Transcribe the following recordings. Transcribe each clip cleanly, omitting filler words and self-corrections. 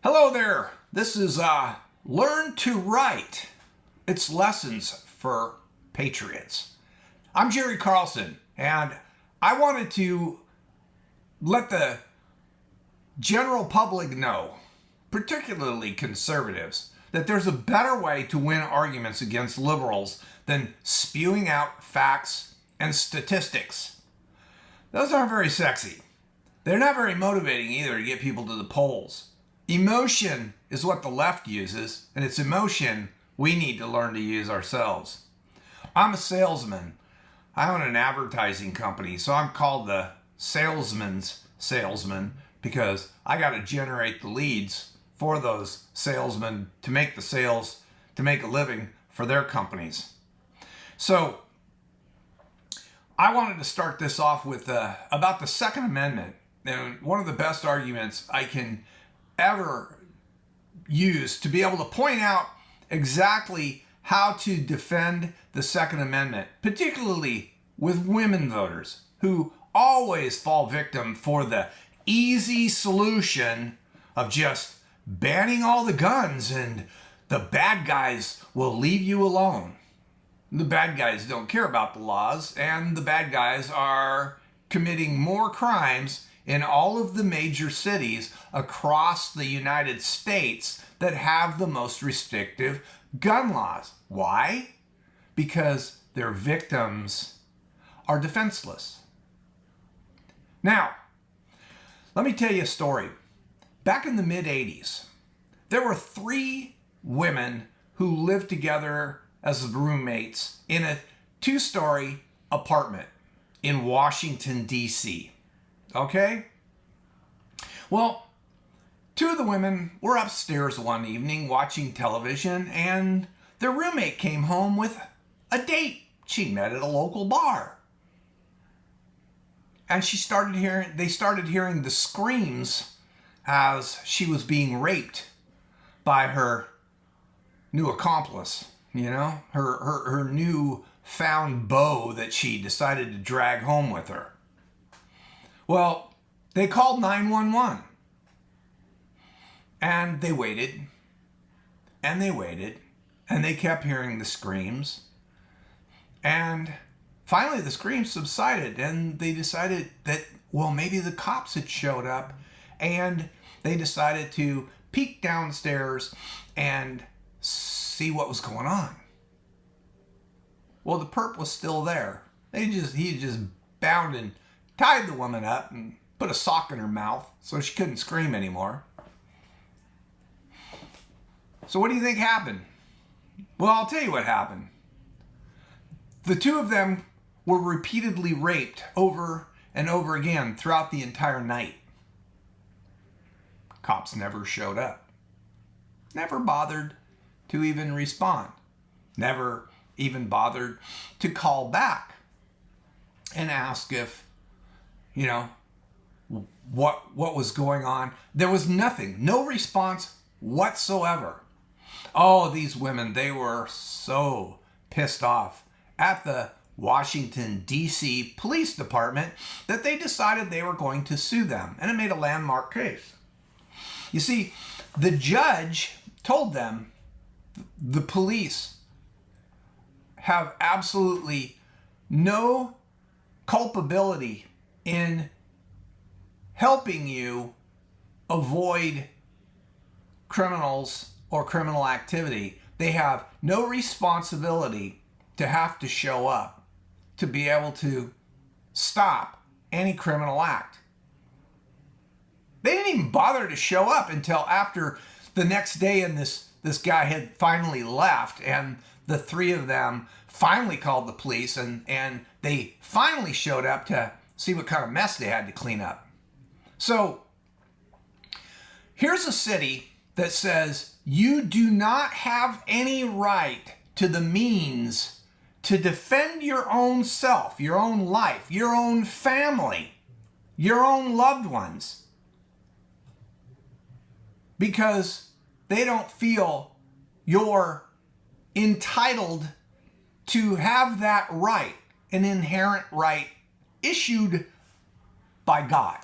Hello there. This is Learn to Write. It's Lessons for Patriots. I'm Jerry Carlson, and I wanted to let the general public know, particularly conservatives, that there's a better way to win arguments against liberals than spewing out facts and statistics. Those aren't very sexy. They're not very motivating either to get people to the polls. Emotion is what the left uses, and it's emotion we need to learn to use ourselves. I'm a salesman. I own an advertising company, so I'm called the salesman's salesman because I got to generate the leads for those salesmen to make the sales, to make a living for their companies. So I wanted to start this off with about the Second Amendment. And one of the best arguments I can ever use to be able to point out exactly how to defend the Second Amendment, particularly with women voters who always fall victim for the easy solution of just banning all the guns and the bad guys will leave you alone. The bad guys don't care about the laws, and the bad guys are committing more crimes in all of the major cities across the United States that have the most restrictive gun laws. Why? Because their victims are defenseless. Now, let me tell you a story. Back in the mid-'80s, there were 3 women who lived together as roommates in a 2-story apartment in Washington, D.C. Okay? Well, 2 of the women were upstairs one evening watching television, and their roommate came home with a date she met at a local bar. And they started hearing the screams as she was being raped by her new accomplice, her new found beau that she decided to drag home with her. Well, they called 911, and they waited, and they waited, and they kept hearing the screams, and finally the screams subsided, and they decided that, well, maybe the cops had showed up, and they decided to peek downstairs and see what was going on. Well, the perp was still there. He had just bound and tied the woman up and put a sock in her mouth so she couldn't scream anymore. So what do you think happened? Well, I'll tell you what happened. The 2 of them were repeatedly raped over and over again throughout the entire night. Cops never showed up. Never bothered to even respond. Never even bothered to call back and ask if what was going on. There was nothing, no response whatsoever. Oh, these women, they were so pissed off at the Washington, D.C. Police Department that they decided they were going to sue them, and it made a landmark case. You see, the judge told them the police have absolutely no culpability in helping you avoid criminals or criminal activity. They have no responsibility to have to show up to be able to stop any criminal act. They didn't even bother to show up until after the next day, and this guy had finally left, and the 3 of them finally called the police, and they finally showed up to see what kind of mess they had to clean up. So here's a city that says you do not have any right to the means to defend your own self, your own life, your own family, your own loved ones, because they don't feel you're entitled to have that right, an inherent right issued by God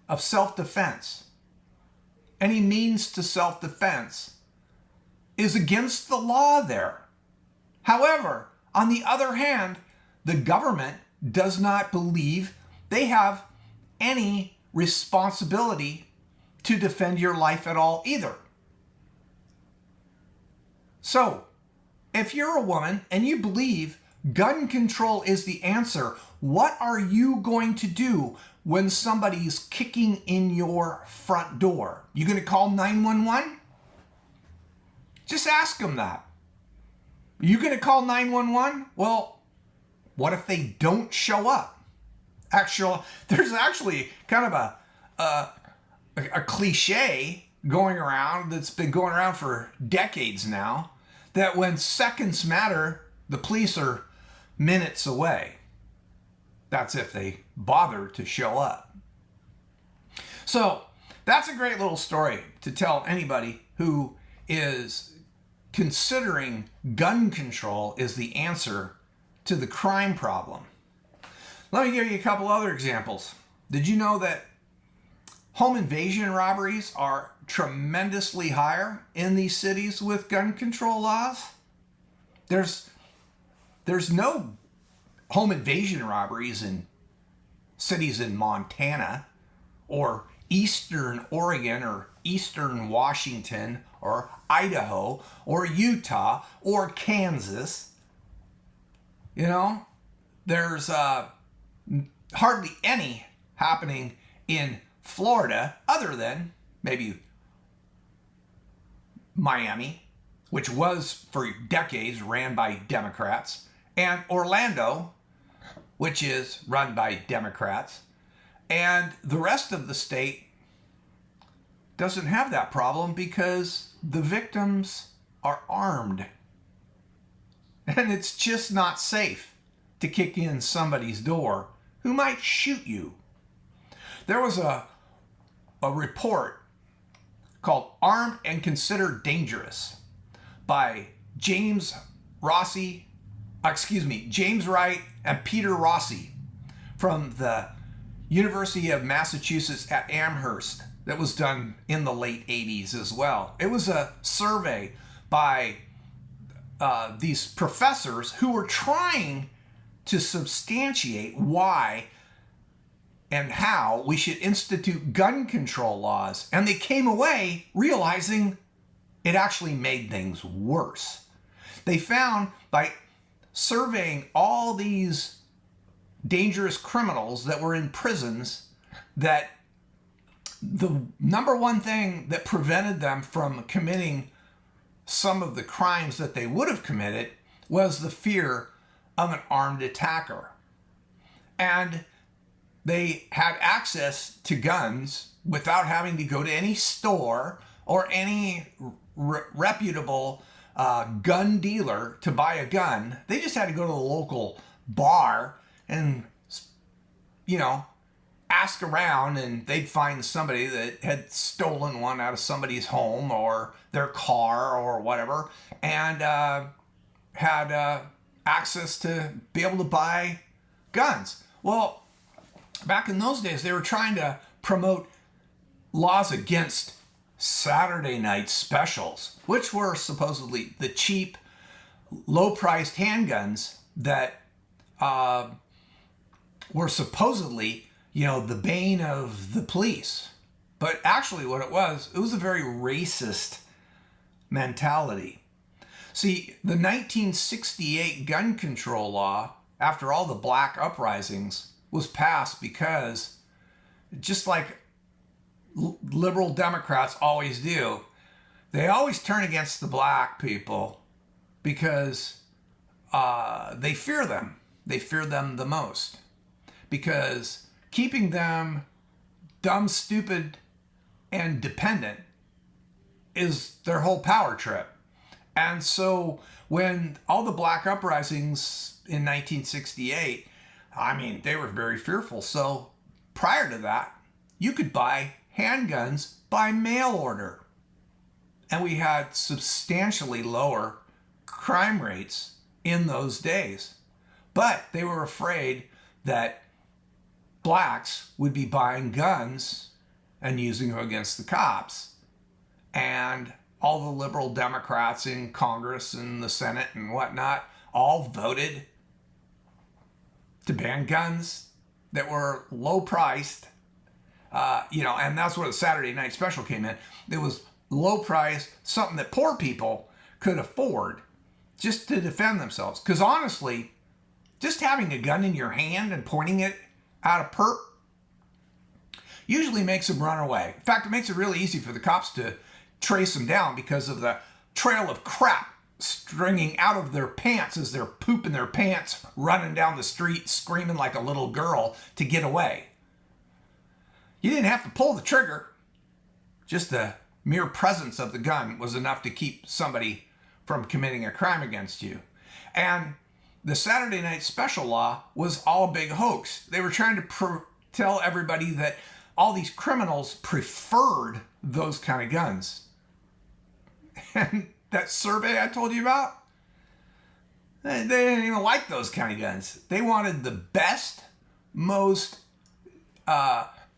of self-defense. any means to self-defense is against the law there. However, on the other hand, the government does not believe they have any responsibility to defend your life at all either. So, if you're a woman and you believe gun control is the answer, what are you going to do when somebody's kicking in your front door? You going to call 911? Just ask them that. Are you going to call 911? Well, what if they don't show up? There's actually kind of a cliche going around that's been going around for decades now, that when seconds matter, the police are minutes away. That's if they bother to show up. So that's a great little story to tell anybody who is considering gun control is the answer to the crime problem. Let me give you a couple other examples. Did you know that home invasion robberies are tremendously higher in these cities with gun control laws? There's no home invasion robberies in cities in Montana or Eastern Oregon or Eastern Washington or Idaho or Utah or Kansas. You know, there's hardly any happening in Florida other than maybe Miami, which was for decades ran by Democrats, and Orlando, which is run by Democrats, and the rest of the state doesn't have that problem because the victims are armed. And it's just not safe to kick in somebody's door who might shoot you. There was a report called Armed and Considered Dangerous by James Wright and Peter Rossi from the University of Massachusetts at Amherst that was done in the late 80s as well. It was a survey by these professors who were trying to substantiate why and how we should institute gun control laws. And they came away realizing it actually made things worse. They found by surveying all these dangerous criminals that were in prisons that the number one thing that prevented them from committing some of the crimes that they would have committed was the fear of an armed attacker. And they had access to guns without having to go to any store or any reputable gun dealer to buy a gun. They just had to go to the local bar and, ask around, and they'd find somebody that had stolen one out of somebody's home or their car or whatever, and had access to be able to buy guns. Well, back in those days, they were trying to promote laws against Saturday night specials, which were supposedly the cheap, low-priced handguns that were supposedly, the bane of the police. But actually what it was a very racist mentality. See, the 1968 gun control law, after all the black uprisings, was passed because, just like liberal Democrats always do, they always turn against the black people because they fear them. They fear them the most. Because keeping them dumb, stupid, and dependent is their whole power trip. And so when all the black uprisings in 1968, they were very fearful. So prior to that, you could buy handguns by mail order. And we had substantially lower crime rates in those days. But they were afraid that blacks would be buying guns and using them against the cops. and all the liberal Democrats in Congress and the Senate and whatnot all voted to ban guns that were low priced. And that's where the Saturday Night Special came in. It was low price, something that poor people could afford just to defend themselves. Because honestly, just having a gun in your hand and pointing it at a perp usually makes them run away. In fact, it makes it really easy for the cops to trace them down because of the trail of crap stringing out of their pants as they're pooping their pants, running down the street, screaming like a little girl to get away. You didn't have to pull the trigger. Just the mere presence of the gun was enough to keep somebody from committing a crime against you. And the Saturday Night Special law was all a big hoax. They were trying to tell everybody that all these criminals preferred those kind of guns. And that survey I told you about, they didn't even like those kind of guns. They wanted the best, most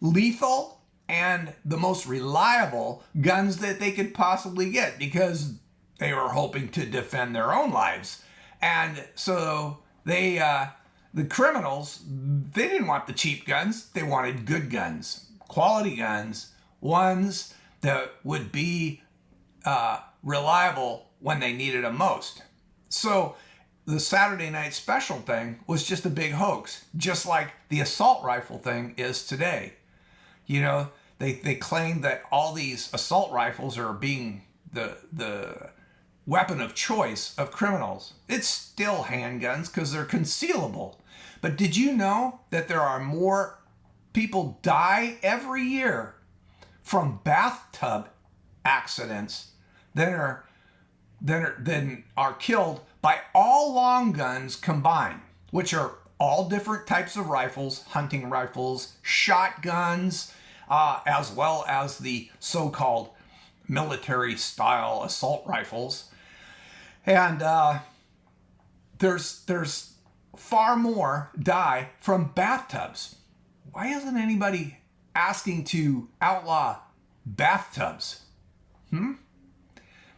lethal, and the most reliable guns that they could possibly get because they were hoping to defend their own lives. And so the criminals, they didn't want the cheap guns. They wanted good guns, quality guns, ones that would be reliable when they needed them most. So the Saturday Night Special thing was just a big hoax, just like the assault rifle thing is today. You know, they claim that all these assault rifles are being the weapon of choice of criminals. It's still handguns because they're concealable. But did you know that there are more people die every year from bathtub accidents than are killed by all long guns combined, which are all different types of rifles, hunting rifles, shotguns, as well as the so-called military-style assault rifles. And there's far more die from bathtubs. Why isn't anybody asking to outlaw bathtubs?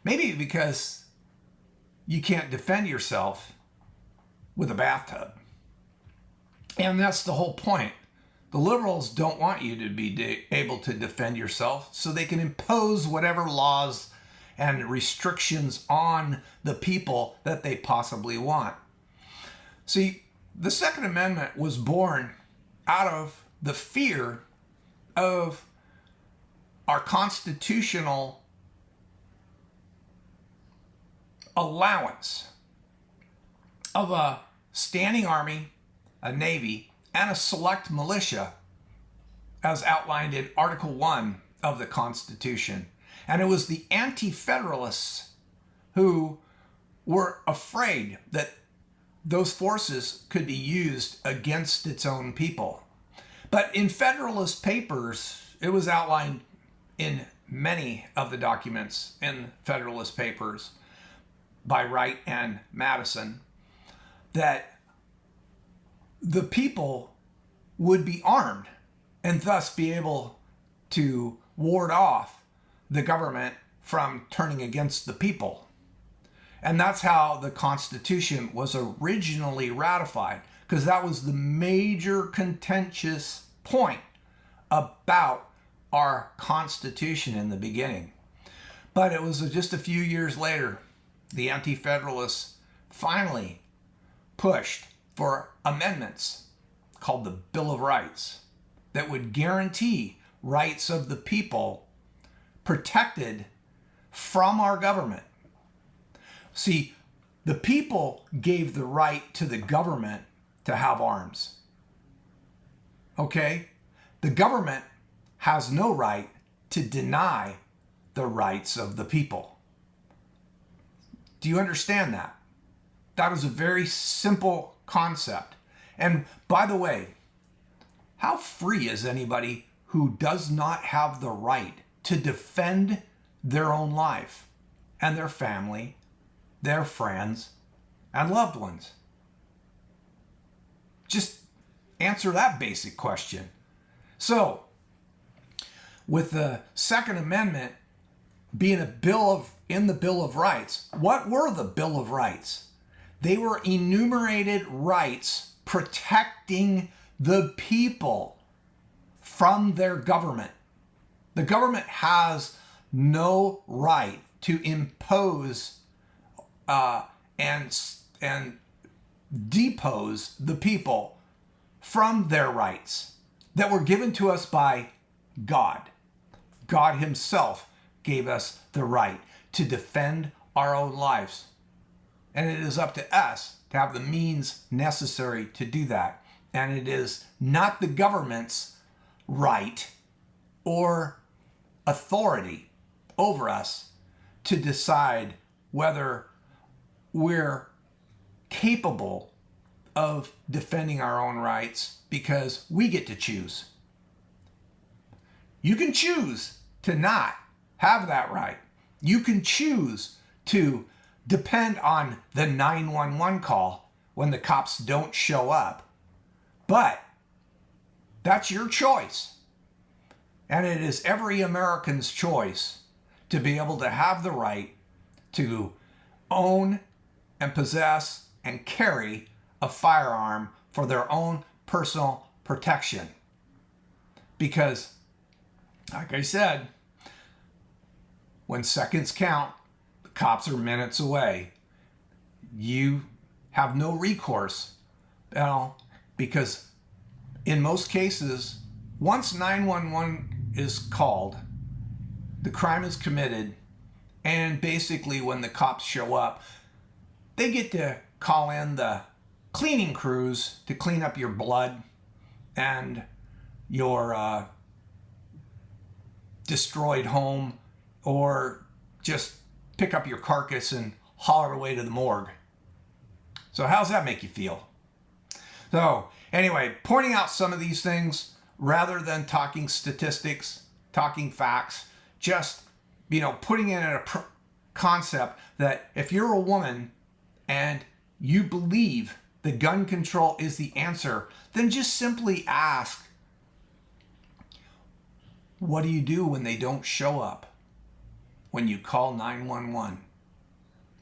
Maybe because you can't defend yourself with a bathtub. And that's the whole point. The liberals don't want you to be able to defend yourself, so they can impose whatever laws and restrictions on the people that they possibly want. See, the Second Amendment was born out of the fear of our constitutional allowance of a standing army, a navy, and a select militia as outlined in Article 1 of the Constitution. And it was the anti-federalists who were afraid that those forces could be used against its own people. But in Federalist Papers, it was outlined in many of the documents in Federalist Papers by Wright and Madison that the people would be armed and thus be able to ward off the government from turning against the people. And that's how the Constitution was originally ratified, because that was the major contentious point about our Constitution in the beginning. But it was just a few years later, the Anti-Federalists finally pushed for amendments called the Bill of Rights that would guarantee rights of the people protected from our government. See, the people gave the right to the government to have arms. Okay? The government has no right to deny the rights of the people. Do you understand that? That is a very simple concept. And by the way, how free is anybody who does not have the right to defend their own life and their family, their friends, and loved ones? Just answer that basic question. So, with the Second Amendment, being in the Bill of Rights. What were the Bill of Rights? They were enumerated rights protecting the people from their government. The government has no right to impose and depose the people from their rights that were given to us by God. God himself gave us the right to defend our own lives. And it is up to us to have the means necessary to do that. And it is not the government's right or authority over us to decide whether we're capable of defending our own rights, because we get to choose. You can choose to not have that right. You can choose to depend on the 911 call when the cops don't show up. But that's your choice. And it is every American's choice to be able to have the right to own and possess and carry a firearm for their own personal protection. Because, like I said, when seconds count, the cops are minutes away. You have no recourse, because in most cases, once 911 is called, the crime is committed, and basically when the cops show up, they get to call in the cleaning crews to clean up your blood and your destroyed home, or just pick up your carcass and haul it away to the morgue. So how's that make you feel? So anyway, pointing out some of these things rather than talking statistics, talking facts, just, putting in a concept that if you're a woman and you believe that gun control is the answer, then just simply ask, what do you do when they don't show up? When you call 911?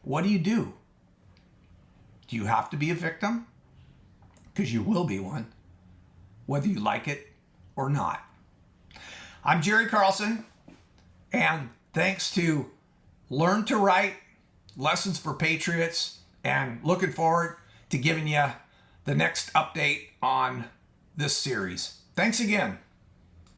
What do you do? Do you have to be a victim? Because you will be one, whether you like it or not. I'm Jerry Carlson, and thanks to Learn to Write, Lessons for Patriots, and looking forward to giving you the next update on this series. Thanks again.